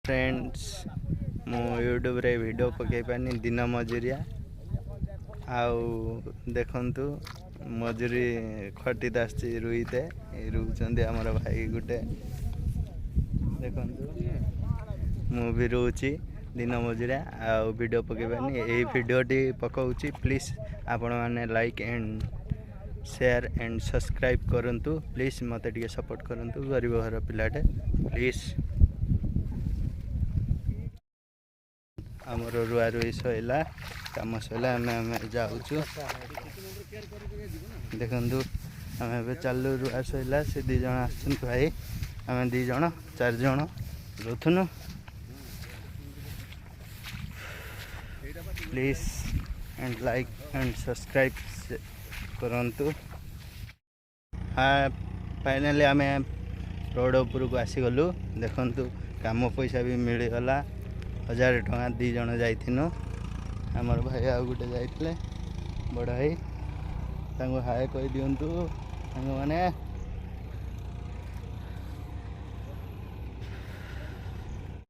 Friends मु YouTube रे video पकई पानी दिन मजुरिया आउ देखंतु मजुरी खटी आसी रुईते रुचंदी हमर भाई गुटे देखंतु मु भी रोची दिन मजुरिया आउ वीडियो पकई पानी एही वीडियोटी पकाउची प्लीज आपण माने like and share and subscribe करंतु प्लीज मते टिके सपोर्ट करंतु गरीब घर पिलाटे प्लीज आमर रुआ रुई सैला कम सैला आम जाऊँ देखु आम चलू रुआ सैला से दी जन आस भाई आम दी जन 4 जन रोथुनु please and like and subscribe करंतु। हाँ फाइनाली आम रोड उपर को आसीगलु देखंतु काम पैसा भी मिलगला 1000 टଙ୍କା 2 जन जाइथिनु आमर भाई आ गुटे जाइतले बड़ भाई तांको हाय कहि दियंतु तांको माने